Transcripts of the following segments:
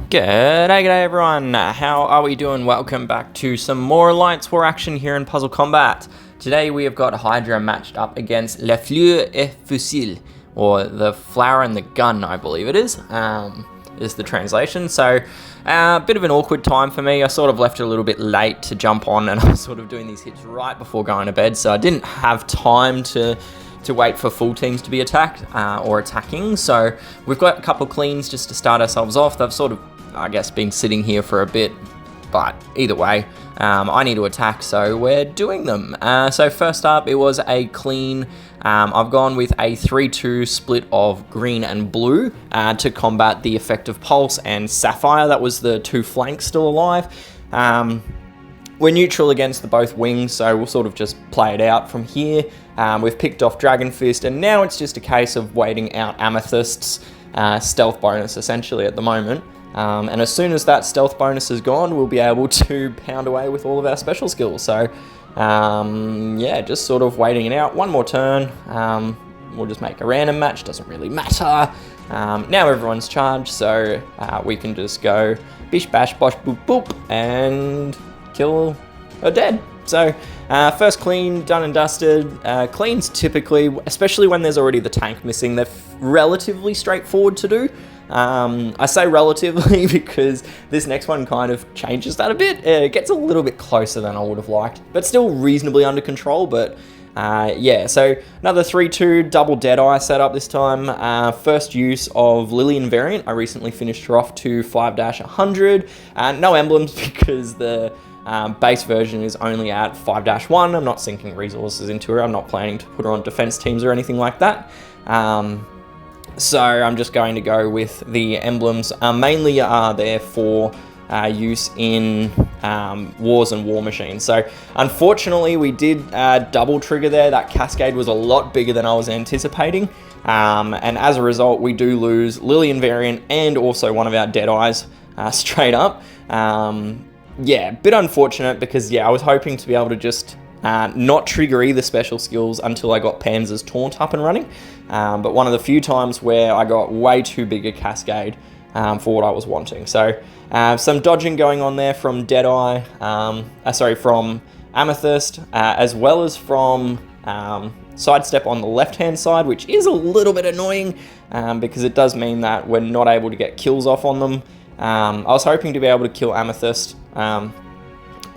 G'day everyone, how are we doing? Welcome back to some more AllianceWar action here in PuzzleCombat. Today we have got HYDRA matched up against La Fleur et Fusil, or the flower and the gun, I believe it is the translation. So a bit of an awkward time for me. I sort of left it a little bit late to jump on, and I was sort of doing these hits right before going to bed, so I didn't have time to wait for full teams to be attacked or attacking. So we've got a couple of cleans just to start ourselves off. They've sort of, I guess, been sitting here for a bit, but either way, I need to attack, so we're doing them. So first up, it was a clean. I've gone with a 3-2 split of green and blue to combat the effect of Pulse and Sapphire. That was the two flanks still alive. We're neutral against the both wings, so we'll sort of just play it out from here. We've picked off Dragon Fist, and now it's just a case of waiting out Amethyst's stealth bonus, essentially, at the moment. And as soon as that stealth bonus is gone, we'll be able to pound away with all of our special skills. So, yeah, just sort of waiting it out. One more turn. We'll just make a random match. Doesn't really matter. Now everyone's charged, so we can just go bish, bash, bosh, boop, boop, and kill a dead. So, first clean, done and dusted. Cleans typically, especially when there's already the tank missing, they're relatively straightforward to do. I say relatively because this next one kind of changes that a bit. It gets a little bit closer than I would have liked, but still reasonably under control. But yeah, so another 3-2 double Deadeye setup this time. First use of Lillian variant. I recently finished her off to 5-100. No emblems because the base version is only at 5-1. I'm not sinking resources into her. I'm not planning to put her on defense teams or anything like that. So I'm just going to go with the emblems. Mainly are there for use in wars and war machines. So unfortunately we did double trigger there. That cascade was a lot bigger than I was anticipating. And as a result, we do lose Lillian variant and also one of our Deadeyes straight up. Yeah, bit unfortunate because, yeah, I was hoping to be able to just not trigger either special skills until I got Panzer's Taunt up and running. But one of the few times where I got way too big a cascade for what I was wanting. So some dodging going on there from Deadeye, from Amethyst, as well as from Sidestep on the left-hand side, which is a little bit annoying because it does mean that we're not able to get kills off on them. I was hoping to be able to kill Amethyst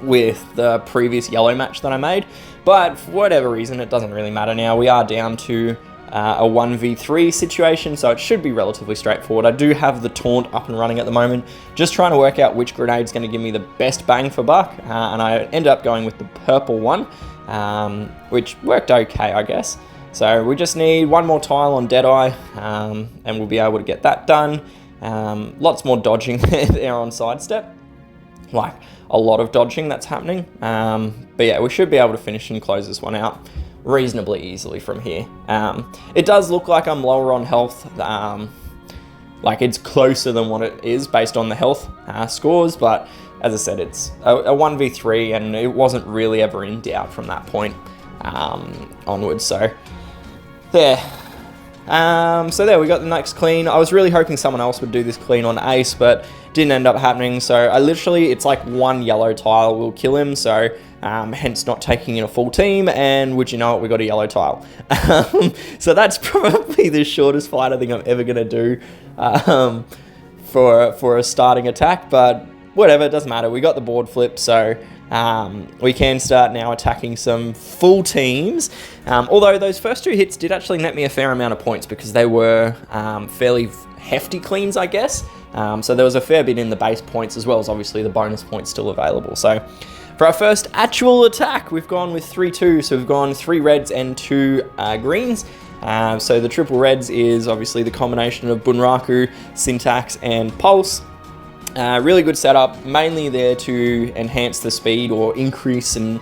with the previous yellow match that I made, but for whatever reason, it doesn't really matter now. We are down to a 1v3 situation, so it should be relatively straightforward. I do have the Taunt up and running at the moment, just trying to work out which grenade's going to give me the best bang for buck, and I ended up going with the purple one, which worked okay, I guess. So we just need one more tile on Deadeye, and we'll be able to get that done. Lots more dodging there on Sidestep, like a lot of dodging that's happening. But yeah, we should be able to finish and close this one out reasonably easily from here. It does look like I'm lower on health, like it's closer than what it is based on the health scores, but as I said, it's a 1v3 and it wasn't really ever in doubt from that point onwards. So there. So there, we got the next clean. I was really hoping someone else would do this clean on Ace, but didn't end up happening. So I literally, it's like one yellow tile will kill him. So hence not taking in a full team. And would you know it, we got a yellow tile. So that's probably the shortest fight I think I'm ever going to do for a starting attack. But whatever, it doesn't matter. We got the board flip, so we can start now attacking some full teams. Although those first two hits did actually net me a fair amount of points because they were fairly hefty cleans, I guess. So there was a fair bit in the base points as well as obviously the bonus points still available. So for our first actual attack, we've gone with 3-2. So we've gone 3 reds and 2 greens. So the triple reds is obviously the combination of Bunraku, Syntax, and Pulse. Really good setup, mainly there to enhance the speed or increase in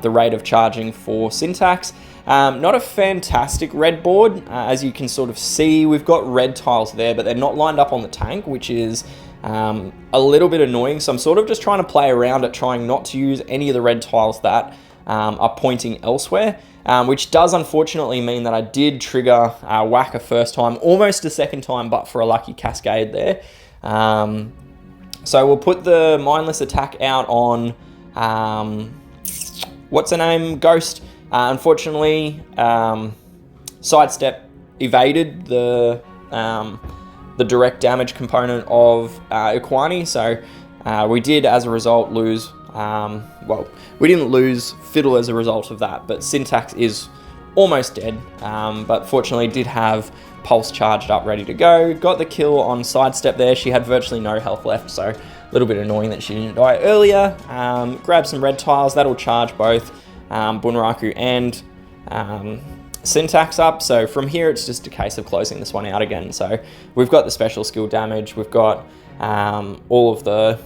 the rate of charging for Syntax. Not a fantastic red board, as you can sort of see. We've got red tiles there, but they're not lined up on the tank, which is a little bit annoying. So I'm sort of just trying to play around it, trying not to use any of the red tiles that are pointing elsewhere. Which does unfortunately mean that I did trigger Whack a first time, almost a second time, but for a lucky cascade there. So we'll put the mindless attack out on, what's her name, Ghost. Unfortunately, sidestep evaded the direct damage component of Iquani, so we did, as a result, lose. Well, we didn't lose Fiddle as a result of that, but Syntax is almost dead, but fortunately did have Pulse charged up, ready to go. Got the kill on sidestep there. She had virtually no health left, so a little bit annoying that she didn't die earlier. Grab some red tiles. That'll charge both Bunraku and Syntax up. So from here, it's just a case of closing this one out again. So we've got the special skill damage. We've got all of the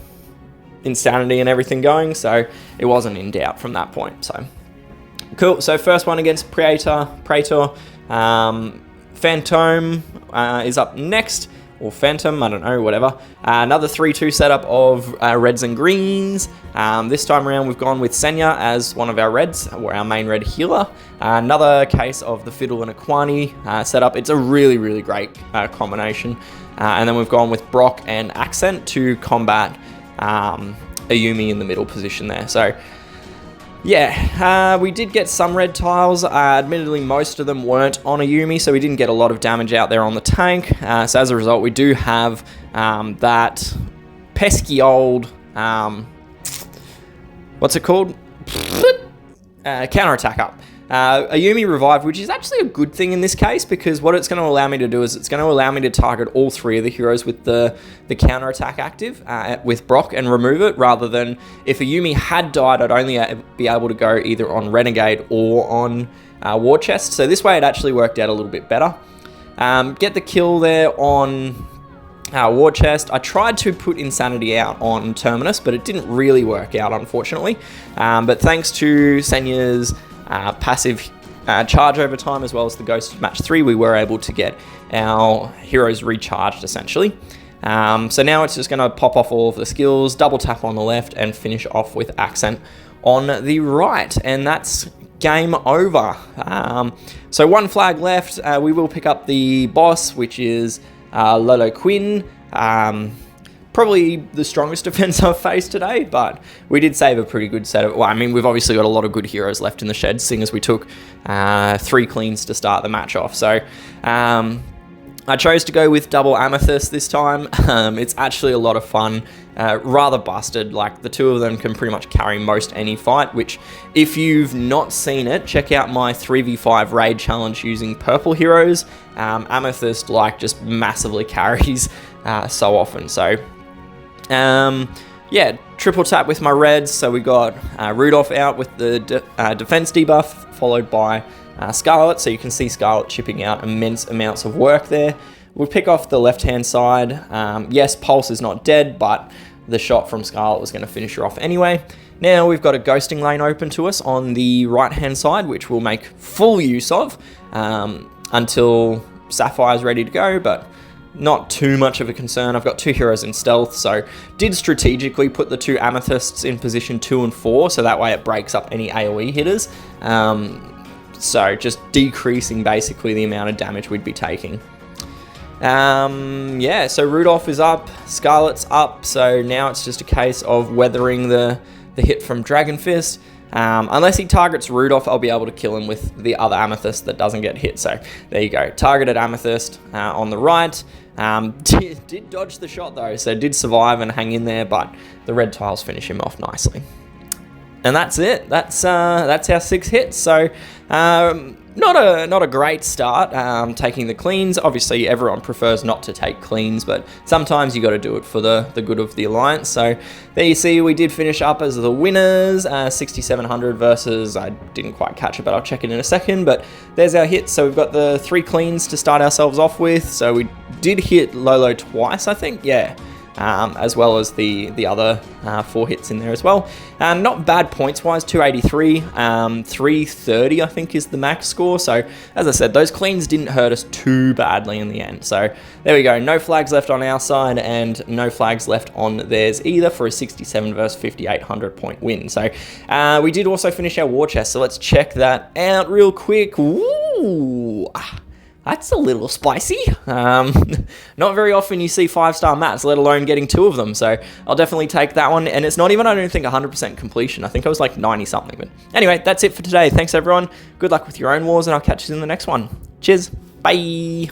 insanity and everything going. So it wasn't in doubt from that point. So cool. So first one against Praetor. Phantom is up next, or Phantom, I don't know, whatever. Another 3-2 setup of reds and greens. This time around we've gone with Senya as one of our reds, or our main red healer. Another case of the Fiddle and Iquani setup. It's a really, really great combination. And then we've gone with Brock and Accent to combat Ayumi in the middle position there. So yeah, we did get some red tiles. Admittedly, most of them weren't on Ayumi, so we didn't get a lot of damage out there on the tank. So as a result, we do have that pesky old, what's it called? Counterattack up. Ayumi revived, which is actually a good thing in this case, because what it's going to allow me to do is it's going to allow me to target all three of the heroes with the counterattack active with Brock and remove it, rather than if Ayumi had died, I'd only be able to go either on Renegade or on War Chest. So this way it actually worked out a little bit better. Get the kill there on War Chest. I tried to put Insanity out on Terminus, but it didn't really work out, unfortunately. But thanks to Senya's passive charge over time, as well as the Ghost of Match 3, we were able to get our heroes recharged, essentially. So now it's just going to pop off all of the skills, double tap on the left, and finish off with Accent on the right. And that's game over. So one flag left. We will pick up the boss, which is Lolo Quinn. Probably the strongest defense I've faced today, but we did save a pretty good set of... Well, I mean, we've obviously got a lot of good heroes left in the shed, seeing as we took 3 cleans to start the match off. So I chose to go with double Amethyst this time. It's actually a lot of fun, rather busted. Like, the two of them can pretty much carry most any fight, which, if you've not seen it, check out my 3v5 raid challenge using purple heroes. Amethyst, like, just massively carries so often. So yeah, triple tap with my reds. So we got Rudolph out with the defense debuff, followed by Scarlet. So you can see Scarlet chipping out immense amounts of work there. We'll pick off the left-hand side. Yes, Pulse is not dead, but the shot from Scarlet was going to finish her off anyway. Now we've got a ghosting lane open to us on the right-hand side, which we'll make full use of until Sapphire's ready to go, but not too much of a concern. I've got 2 heroes in stealth, so did strategically put the 2 Amethysts in position 2 and 4, so that way it breaks up any AoE hitters. So just decreasing basically the amount of damage we'd be taking. Yeah, so Rudolph is up, Scarlet's up, so now it's just a case of weathering the hit from Dragon Fist. Unless he targets Rudolph, I'll be able to kill him with the other Amethyst that doesn't get hit. So there you go. Targeted Amethyst on the right. Did dodge the shot though, so did survive and hang in there, but the red tiles finish him off nicely. And that's it. That's our 6 hits. So not a great start taking the cleans. Obviously, everyone prefers not to take cleans, but sometimes you got to do it for the good of the Alliance. So there you see, we did finish up as the winners, 6,700 versus, I didn't quite catch it, but I'll check it in a second. But there's our hits. So we've got the 3 cleans to start ourselves off with. So we did hit Lolo twice, I think. Yeah. As well as the other 4 hits in there as well. Not bad points-wise, 283, 330 I think is the max score. So as I said, those cleans didn't hurt us too badly in the end. So there we go, no flags left on our side and no flags left on theirs either for a 67 versus 5,800 point win. So we did also finish our war chest, so let's check that out real quick. Ooh! That's a little spicy. Not very often you see 5-star mats, let alone getting 2 of them. So I'll definitely take that one. And it's not even, I don't think, 100% completion. I think I was like 90 something. But anyway, that's it for today. Thanks everyone. Good luck with your own wars, and I'll catch you in the next one. Cheers. Bye.